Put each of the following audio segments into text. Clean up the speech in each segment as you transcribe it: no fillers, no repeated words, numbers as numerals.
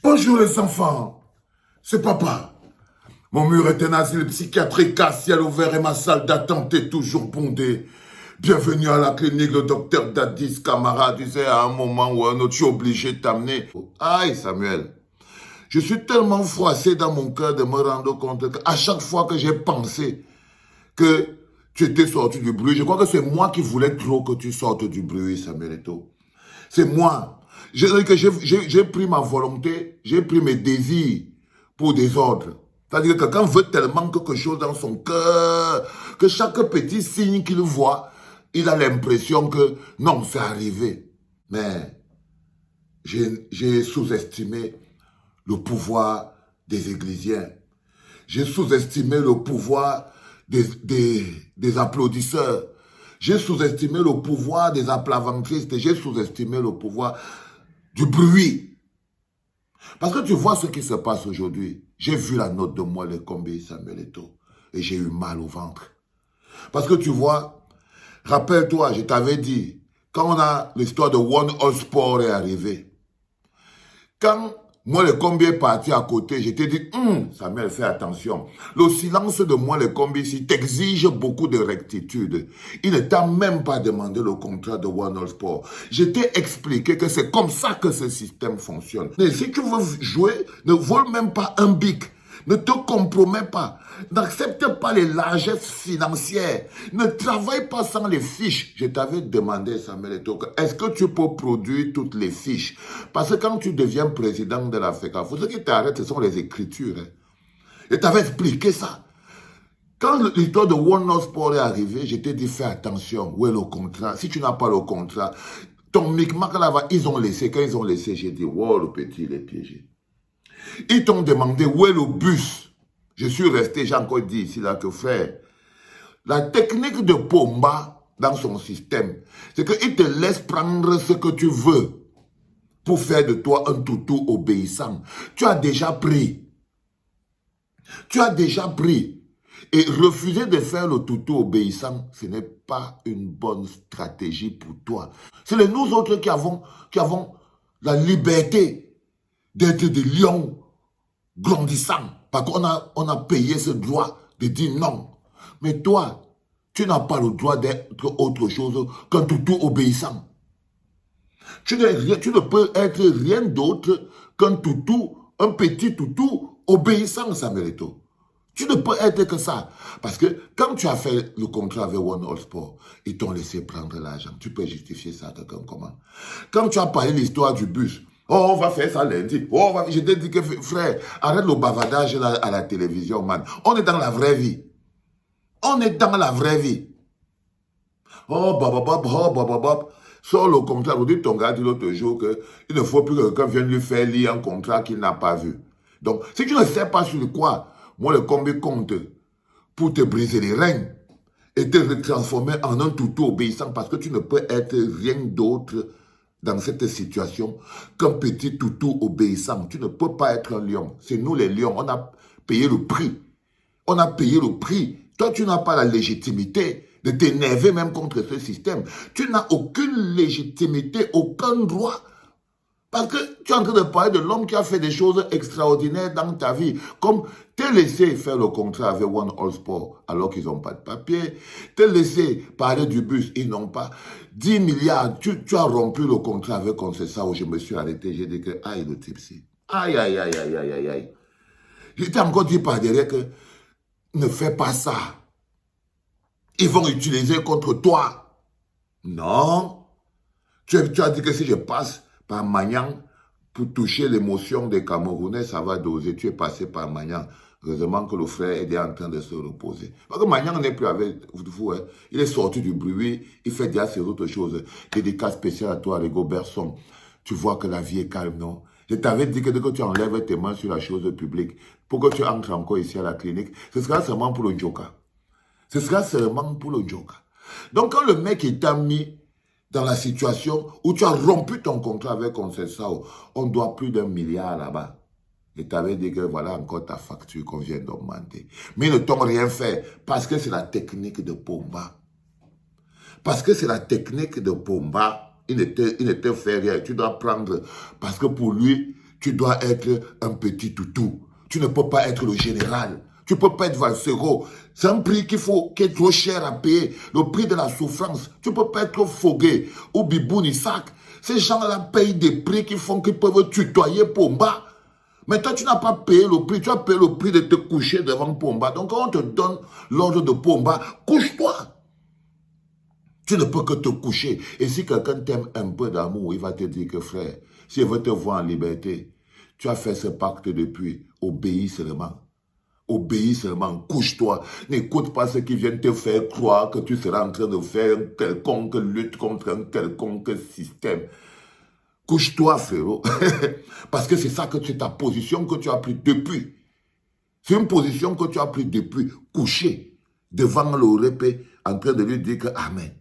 Bonjour les enfants, c'est papa. Mon mur est un asile psychiatrique à ciel ouvert et ma salle d'attente est toujours bondée. Bienvenue à la clinique, le docteur Dadis, camarade, disait à un moment ou à un autre, je suis obligé de t'amener. Aïe Samuel, je suis tellement froissé dans mon cœur de me rendre compte qu'à chaque fois que j'ai pensé que tu étais sorti du bruit, je crois que c'est moi qui voulais trop que tu sortes du bruit, Samuel Eto'o. C'est moi. J'ai pris ma volonté, j'ai pris mes désirs pour des ordres. C'est-à-dire que quand on veut tellement quelque chose dans son cœur, que chaque petit signe qu'il voit, il a l'impression que non, c'est arrivé. Mais j'ai sous-estimé le pouvoir des Églisiens. J'ai sous-estimé le pouvoir des applaudisseurs. J'ai sous-estimé le pouvoir des aplaventristes. J'ai sous-estimé le pouvoir du bruit. Parce que tu vois ce qui se passe aujourd'hui. J'ai vu la note de moi, le combi Samuel Eto'o, et j'ai eu mal au ventre. Parce que tu vois, rappelle-toi, je t'avais dit, quand l'histoire de One All Sport est arrivée, quand moi, le combi est parti à côté, je t'ai dit, Samuel, fais attention. Le silence de moi, le combi ici, t'exige beaucoup de rectitude. Il ne t'a même pas demandé le contrat de One All Sport. Je t'ai expliqué que c'est comme ça que ce système fonctionne. Mais si tu veux jouer, ne vole même pas un bic. Ne te compromets pas. N'accepte pas les largesses financières. Ne travaille pas sans les fiches. Je t'avais demandé, Samuel Eto'o, est-ce que tu peux produire toutes les fiches? Parce que quand tu deviens président de la FECAFO, ce qui t'arrête, ce sont les écritures. Je t'avais expliqué ça. Quand l'histoire de One All Sport est arrivée, je t'ai dit, fais attention. Où est le contrat? Si tu n'as pas le contrat, ton micmac là-bas, ils ont laissé. Quand ils ont laissé, j'ai dit, wow, le petit, il est piégé. Ils t'ont demandé où est le bus. Je suis resté, j'ai encore dit ici là que frère, la technique de Pomba dans son système, c'est qu'il te laisse prendre ce que tu veux pour faire de toi un toutou obéissant. Tu as déjà pris. Tu as déjà pris. Et refuser de faire le toutou obéissant, ce n'est pas une bonne stratégie pour toi. C'est nous autres qui avons la liberté d'être des lions grandissants, parce qu'on a payé ce droit de dire non. Mais toi, tu n'as pas le droit d'être autre chose qu'un toutou obéissant. Tu ne peux être rien d'autre qu'un toutou, un petit toutou obéissant, Samuel Eto'o. Tu ne peux être que ça. Parce que quand tu as fait le contrat avec One All Sport, ils t'ont laissé prendre l'argent. Tu peux justifier ça à quelqu'un comment? Quand tu as parlé de l'histoire du bus, oh, on va faire ça lundi. Oh, je t'ai dit que, frère, arrête le bavardage là, à la télévision, man. On est dans la vraie vie. On est dans la vraie vie. Oh, bababab. Sors le contrat. Vous dites ton gars dit l'autre jour qu'il ne faut plus que quelqu'un vienne lui faire lire un contrat qu'il n'a pas vu. Donc, si tu ne sais pas sur quoi, moi, le combi compte pour te briser les reins et te transformer en un toutou obéissant parce que tu ne peux être rien d'autre dans cette situation qu'un petit toutou obéissant. Tu ne peux pas être un lion. C'est nous les lions. On a payé le prix. On a payé le prix. Toi, tu n'as pas la légitimité de t'énerver même contre ce système. Tu n'as aucune légitimité, aucun droit. Parce que tu es en train de parler de l'homme qui a fait des choses extraordinaires dans ta vie. Comme te laisser faire le contrat avec One All Sport alors qu'ils n'ont pas de papier. Te laisser parler du bus, ils n'ont pas. 10 milliards, tu as rompu le contrat avec Concessa où je me suis arrêté. J'ai dit que, aïe, le type, si. Aïe, aïe, aïe, aïe, aïe, aïe, aïe. J'étais encore dit par derrière que ne fais pas ça. Ils vont utiliser contre toi. Non. Tu as dit que si je passe par Magnan pour toucher l'émotion des Camerounais, ça va doser. Tu es passé par Magnan. Heureusement que le frère est en train de se reposer. Parce que Magnan n'est plus avec vous. Hein. Il est sorti du bruit. Il fait déjà ces autres choses. Dédicace spéciale à toi, Rigobert Song. Tu vois que la vie est calme, non? Je t'avais dit que dès que tu enlèves tes mains sur la chose publique, pour que tu entres encore ici à la clinique, ce sera seulement pour le joker. Ce sera seulement pour le joker. Donc quand le mec t'a mis dans la situation où tu as rompu ton contrat avec Concessa, on doit plus d'1 milliard là-bas. Et tu avais dit que voilà encore ta facture qu'on vient d'augmenter. Mais ils ne t'ont rien fait parce que c'est la technique de Pomba. Parce que c'est la technique de Pomba, il ne te fait rien. Tu dois prendre, parce que pour lui, tu dois être un petit toutou. Tu ne peux pas être le général. Tu ne peux pas être Valsero. C'est un prix qui est trop cher à payer. Le prix de la souffrance. Tu ne peux pas être Fogué ou Biboun Isaac. Ces gens-là payent des prix qui font qu'ils peuvent tutoyer Pomba. Mais toi, tu n'as pas payé le prix. Tu as payé le prix de te coucher devant Pomba. Donc, quand on te donne l'ordre de Pomba, couche-toi. Tu ne peux que te coucher. Et si quelqu'un t'aime un peu d'amour, il va te dire que frère, s'il veut te voir en liberté, tu as fait ce pacte depuis. Obéis seulement. Obéis seulement. Couche-toi. N'écoute pas ceux qui viennent te faire croire que tu seras en train de faire une quelconque lutte contre un quelconque système. Couche-toi, frérot. Parce que c'est ça que c'est ta position que tu as pris depuis. C'est une position que tu as pris depuis. Couché devant le répé en train de lui dire que Amen.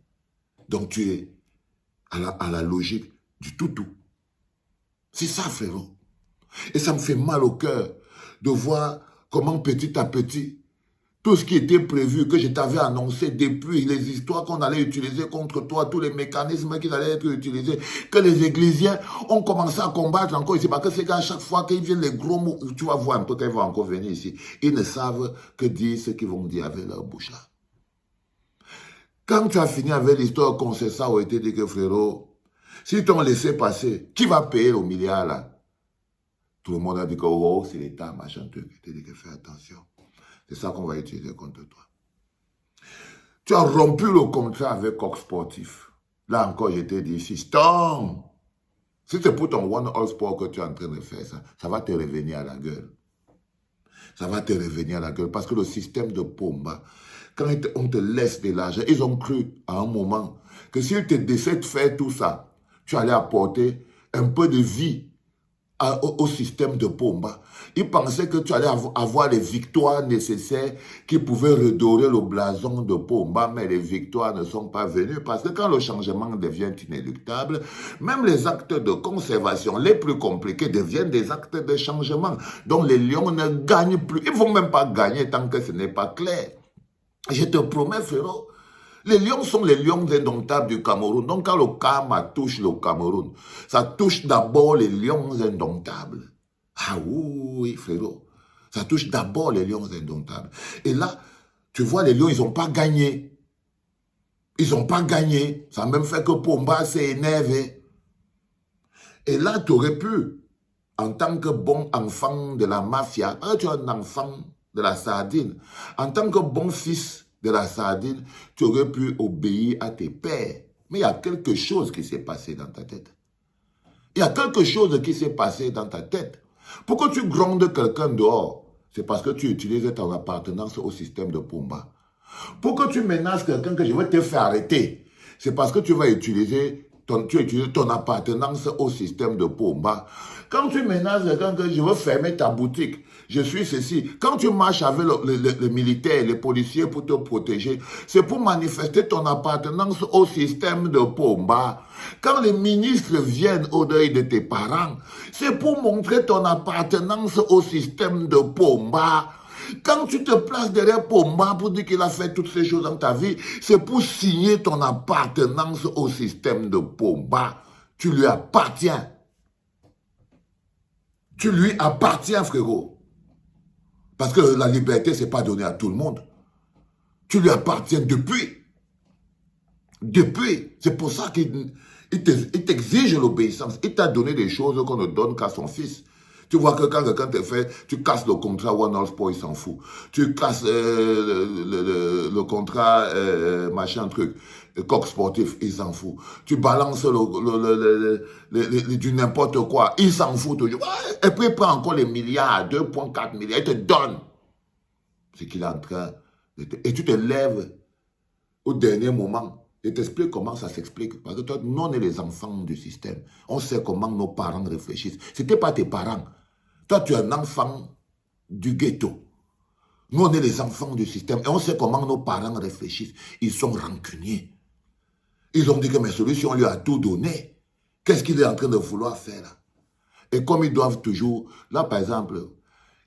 Donc tu es à la logique du toutou. C'est ça, frérot. Et ça me fait mal au cœur de voir comment petit à petit, tout ce qui était prévu, que je t'avais annoncé depuis, les histoires qu'on allait utiliser contre toi, tous les mécanismes qui allaient être utilisés, que les Églisiens ont commencé à combattre encore ici. Parce que c'est qu'à chaque fois qu'ils viennent les gros mots, tu vas voir un peu quand ils vont encore venir ici, ils ne savent que dire ce qu'ils vont dire avec leur bouche là. Quand tu as fini avec l'histoire qu'on sait ça, on été dit que frérot, si t'ont laissé passer, qui va payer le milliard là? Tout le monde a dit que oh, c'est l'État, machin truc. Tu as dit que fais attention. C'est ça qu'on va utiliser contre toi. Tu as rompu le contrat avec Coq Sportif. Là encore, je t'ai dit, système. Si c'est pour ton One All Sport que tu es en train de faire ça, ça va te revenir à la gueule. Ça va te revenir à la gueule. Parce que le système de Pomba, quand on te laisse de l'argent, ils ont cru à un moment que s'ils te décident de faire tout ça, tu allais apporter un peu de vie au système de Pomba. Ils pensaient que tu allais avoir les victoires nécessaires qui pouvaient redorer le blason de Pomba, mais les victoires ne sont pas venues parce que quand le changement devient inéluctable, même les actes de conservation les plus compliqués deviennent des actes de changement. Donc les lions ne gagnent plus. Ils ne vont même pas gagner tant que ce n'est pas clair. Je te promets, frérot, les lions sont les lions indomptables du Cameroun. Donc quand le karma touche le Cameroun, ça touche d'abord les lions indomptables. Ah oui, frérot. Ça touche d'abord les lions indomptables. Et là, tu vois, les lions, ils n'ont pas gagné. Ils n'ont pas gagné. Ça a même fait que Pomba s'est énervé. Et là, tu aurais pu, en tant que bon enfant de la mafia, tu es un enfant de la sardine, en tant que bon fils de la sardine, tu aurais pu obéir à tes pères. Mais il y a quelque chose qui s'est passé dans ta tête. Il y a quelque chose qui s'est passé dans ta tête. Pourquoi tu grondes quelqu'un dehors? C'est parce que tu utilises ton appartenance au système de Pomba. Pourquoi tu menaces quelqu'un que je vais te faire arrêter? C'est parce que tu vas utiliser ton appartenance au système de Pomba. Quand tu menaces quelqu'un que je veux fermer ta boutique, je suis ceci. Quand tu marches avec les militaires, les policiers pour te protéger, c'est pour manifester ton appartenance au système de Pomba. Quand les ministres viennent au deuil de tes parents, c'est pour montrer ton appartenance au système de Pomba. Quand tu te places derrière Pomba pour dire qu'il a fait toutes ces choses dans ta vie, c'est pour signer ton appartenance au système de Pomba. Tu lui appartiens. Tu lui appartiens, frérot. Parce que la liberté, ce n'est pas donné à tout le monde. Tu lui appartiens depuis. Depuis. C'est pour ça qu'il t'exige l'obéissance. Il t'a donné des choses qu'on ne donne qu'à son fils. Tu vois que quand quelqu'un te fait, tu casses le contrat One All Sport, il s'en fout. Tu casses le contrat machin truc, Coq Sportif, il s'en fout. Tu balances du n'importe quoi, il s'en fout toujours. Et puis il prend encore les milliards, 2,4 milliards, il te donne ce qu'il est en train de te... Et tu te lèves au dernier moment. Je t'explique comment ça s'explique. Parce que toi, nous, on est les enfants du système. On sait comment nos parents réfléchissent. Ce n'était pas tes parents. Toi, tu es un enfant du ghetto. Nous, on est les enfants du système. Et on sait comment nos parents réfléchissent. Ils sont rancuniers. Ils ont dit que mais celui on lui a tout donné. Qu'est-ce qu'il est en train de vouloir faire là? Et comme ils doivent toujours... Là, par exemple,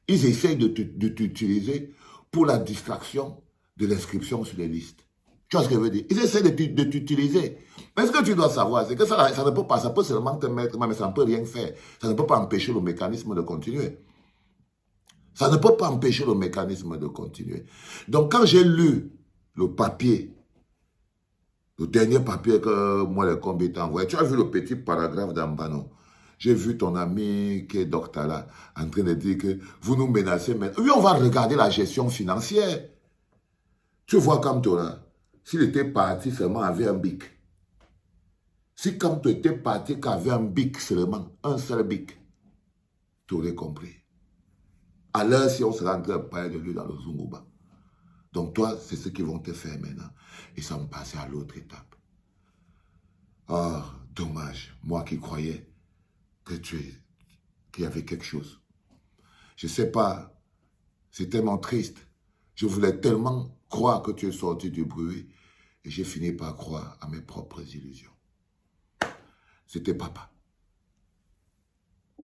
ils essayent de t'utiliser pour la distraction de l'inscription sur les listes. Tu vois ce que je veux dire? Ils essaient de t'utiliser. Mais ce que tu dois savoir, c'est que ça ne peut pas, ça peut seulement te mettre, mais ça ne peut rien faire. Ça ne peut pas empêcher le mécanisme de continuer. Ça ne peut pas empêcher le mécanisme de continuer. Donc, quand j'ai lu le papier, le dernier papier que moi, les combattants envoyé, tu as vu le petit paragraphe d'en bas, non? J'ai vu ton ami qui est docteur là, en train de dire que vous nous menacez maintenant. Oui, on va regarder la gestion financière. Tu vois comme toi là, s'il était parti seulement avec un bic. Si comme tu étais parti qu'avec un bic seulement, un seul bic, tu aurais compris. À l'heure, si on se rentrait en train de parler de lui dans le Zunguba. Donc toi, c'est ce qu'ils vont te faire maintenant. Ils sont passés à l'autre étape. Oh, dommage. Moi qui croyais que qu'il y avait quelque chose. Je ne sais pas. C'est tellement triste. Je voulais tellement croire que tu es sorti du bruit. Et j'ai fini par croire à mes propres illusions. C'était papa.